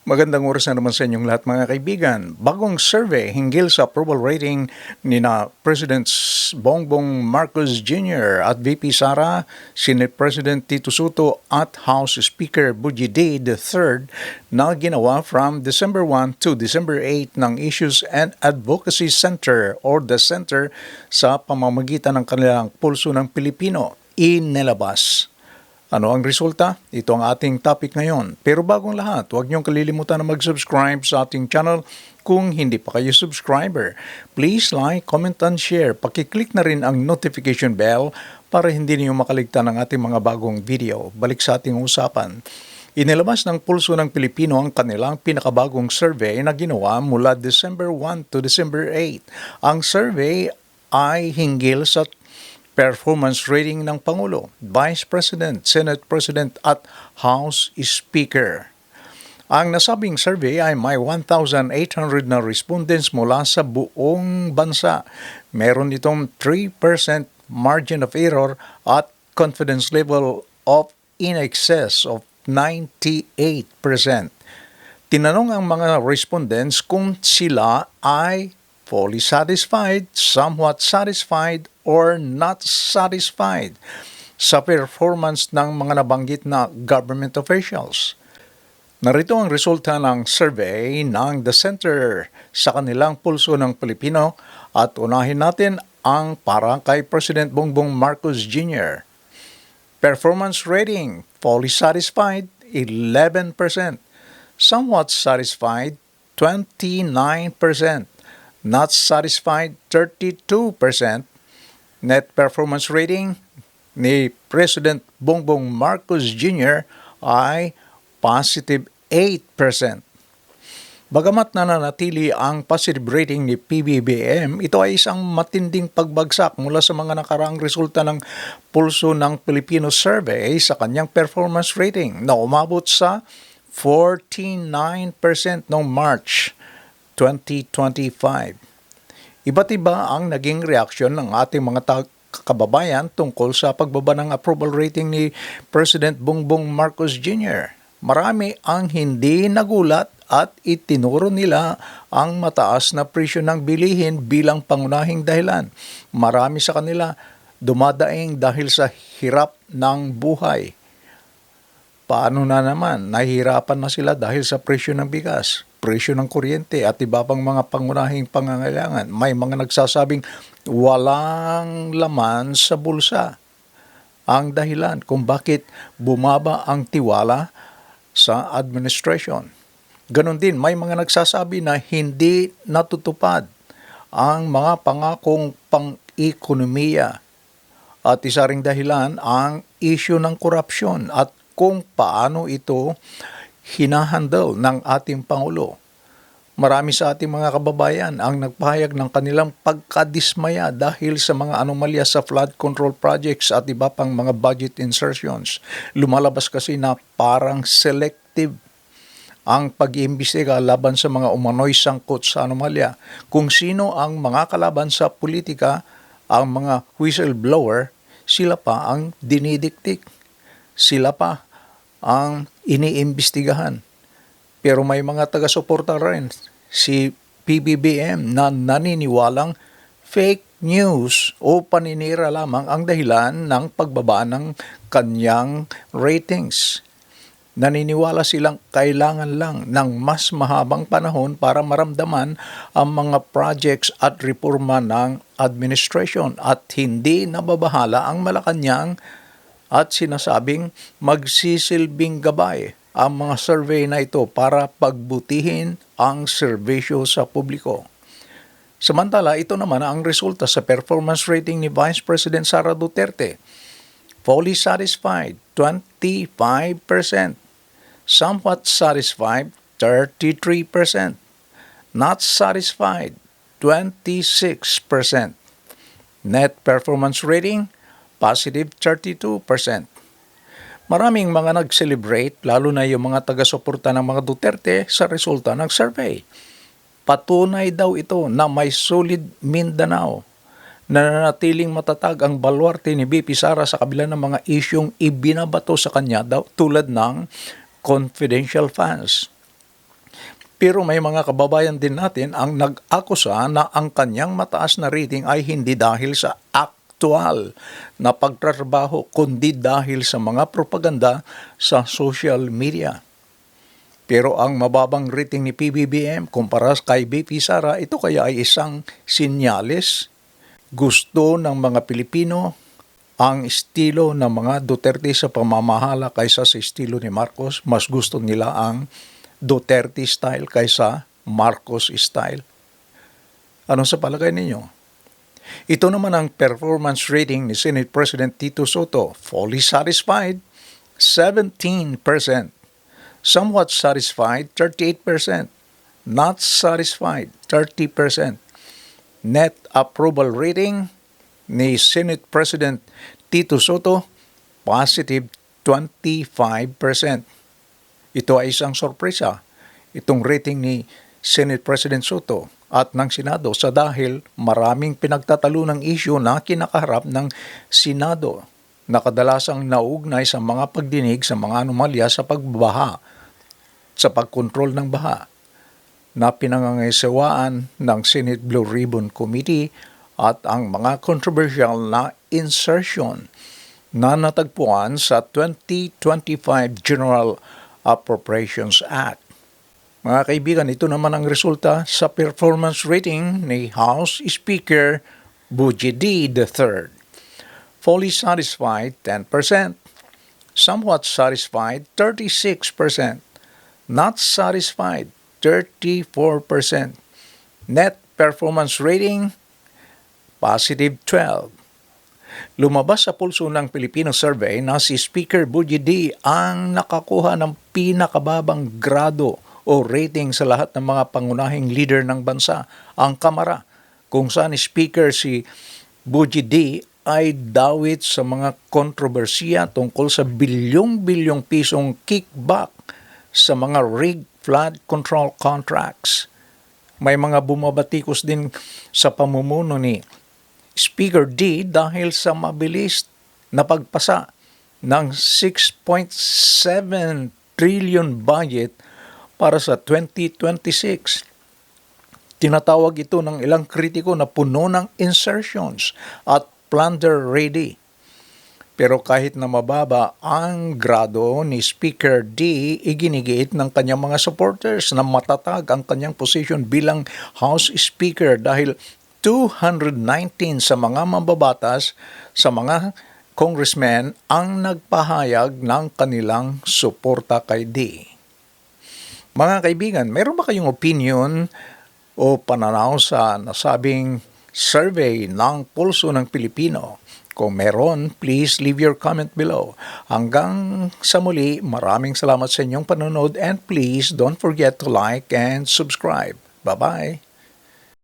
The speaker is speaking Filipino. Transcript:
Magandang oras na naman sa inyong lahat mga kaibigan. Bagong survey hinggil sa approval rating ni na President Bongbong Marcos Jr. at VP Sara, Senate President Tito Soto at House Speaker Bujidi III na ginawa from December 1 to December 8 ng Issues and Advocacy Center or the Center sa pamamagitan ng kanilang Pulso ng Pilipino inilabas. Ano ang resulta? Ito ang ating topic ngayon. Pero bagong lahat, huwag niyong kalilimutan na mag-subscribe sa ating channel kung hindi pa kayo subscriber. Please like, comment, and share. Pakiclick na rin ang notification bell para hindi niyo makaligtan ng ating mga bagong video. Balik sa ating usapan. Inilabas ng Pulso ng Pilipino ang kanilang pinakabagong survey na ginawa mula December 1 to December 8. Ang survey ay hinggil sa performance rating ng Pangulo, Vice President, Senate President at House Speaker. Ang nasabing survey ay may 1,800 na respondents mula sa buong bansa. Meron itong 3% margin of error at confidence level of in excess of 98%. Tinanong ang mga respondents kung sila ay fully satisfied, somewhat satisfied, or not satisfied sa performance ng mga nabanggit na government officials. Narito ang resulta ng survey ng The Center sa kanilang Pulso ng Pilipino at unahin natin ang para kay President Bongbong Marcos Jr. Performance rating, fully satisfied, 11%. Somewhat satisfied, 29%. Not satisfied, 32%. Net performance rating ni President Bongbong Marcos Jr. ay positive 8%. Bagamat nananatili ang positive rating ni PBBM, ito ay isang matinding pagbagsak mula sa mga nakaraang resulta ng Pulso ng Pilipino Survey sa kanyang performance rating na umabot sa 49% noong March 2025. Iba't iba ang naging reaksyon ng ating mga kababayan tungkol sa pagbaba ng approval rating ni President Bongbong Marcos Jr. Marami ang hindi nagulat at itinuro nila ang mataas na presyo ng bilihin bilang pangunahing dahilan. Marami sa kanila dumadaing dahil sa hirap ng buhay. Paano na naman? Nahihirapan na sila dahil sa presyo ng bigas, presyo ng kuryente at iba pang mga pangunahing pangangailangan. May mga nagsasabing walang laman sa bulsa. Ang dahilan kung bakit bumaba ang tiwala sa administration. Ganon din, may mga nagsasabi na hindi natutupad ang mga pangakong pang-ekonomiya. At isa ring dahilan ang issue ng korupsyon at kung paano ito hinahandle ng ating Pangulo. Marami sa ating mga kababayan ang nagpahayag ng kanilang pagkadismaya dahil sa mga anomalya sa flood control projects at iba pang mga budget insertions. Lumalabas kasi na parang selective ang pag-iimbestiga laban sa mga umano'y sangkot sa anomalya. Kung sino ang mga kalaban sa politika, ang mga whistleblower, sila pa ang dinidiktik. Sila pa ang iniimbestigahan. Pero may mga taga-suporta rin si PBBM na naniniwalang fake news o paninira lamang ang dahilan ng pagbaba ng kanyang ratings. Naniniwala silang kailangan lang ng mas mahabang panahon para maramdaman ang mga projects at reforma ng administration at hindi nababahala ang Malacanang at sinasabing magsisilbing gabay ang mga survey na ito para pagbutihin ang serbisyo sa publiko. Samantala, ito naman ang resulta sa performance rating ni Vice President Sara Duterte. Fully satisfied, 25%. Somewhat satisfied, 33%. Not satisfied, 26%. Net performance rating, positive 32%. Maraming mga nag-celebrate, lalo na yung mga taga-suporta ng mga Duterte sa resulta ng survey. Patunay daw ito na may solid Mindanao, na nanatiling matatag ang baluarte ni VP Sara sa kabila ng mga isyong ibinabato sa kanya daw tulad ng confidential funds. Pero may mga kababayan din natin ang nag-akusa na ang kanyang mataas na rating ay hindi dahil sa aktual na pagtatrabaho kundi dahil sa mga propaganda sa social media. Pero ang mababang rating ni PBBM kumpara kay BP Sara, ito kaya ay isang sinyales. Gusto ng mga Pilipino ang estilo ng mga Duterte sa pamamahala kaysa sa estilo ni Marcos. Mas gusto nila ang Duterte style kaysa Marcos style. Ano sa palagay ninyo? Ito naman ang performance rating ni Senate President Tito Soto. Fully satisfied, 17%. Somewhat satisfied, 38%. Not satisfied, 30%. Net approval rating ni Senate President Tito Soto, positive 25%. Ito ay isang sorpresa, itong rating ni Senate President Soto at ng Senado sa dahil maraming pinagtatalunang issue na kinakaharap ng Senado na kadalasang naugnay sa mga pagdinig sa mga anomalya sa pagbabaha, sa pagkontrol ng baha, na pinangangaisawaan ng Senate Blue Ribbon Committee at ang mga controversial na insertion na natagpuan sa 2025 General Appropriations Act. Mga kaibigan, ito naman ang resulta sa performance rating ni House Speaker Buji D. III. Fully satisfied, 10%. Somewhat satisfied, 36%. Not satisfied, 34%. Net performance rating, positive 12%. Lumabas sa pulso ng Pilipino survey na si Speaker Buji D ang nakakuha ng pinakababang grado o rating sa lahat ng mga pangunahing leader ng bansa, ang Kamara, kung saan Speaker si Buji D ay dawit sa mga kontrobersiya tungkol sa bilyong-bilyong pisong kickback sa mga rigged flood control contracts. May mga bumabatikos din sa pamumuno ni Speaker D dahil sa mabilis na pagpasa ng 6.7 trillion budget para sa 2026. Tinatawag ito ng ilang kritiko na puno ng insertions at plunder ready. Pero kahit na mababa ang grado ni Speaker D, iginigiit ng kanyang mga supporters na matatag ang kanyang position bilang House Speaker dahil 219 sa mga mambabatas, sa mga congressmen ang nagpahayag ng kanilang suporta kay D. Mga kaibigan, meron ba kayong opinion o pananaw sa nasabing survey ng pulso ng Pilipino? Kung meron, please leave your comment below. Hanggang sa muli, maraming salamat sa inyong panonood and please don't forget to like and subscribe. Bye-bye!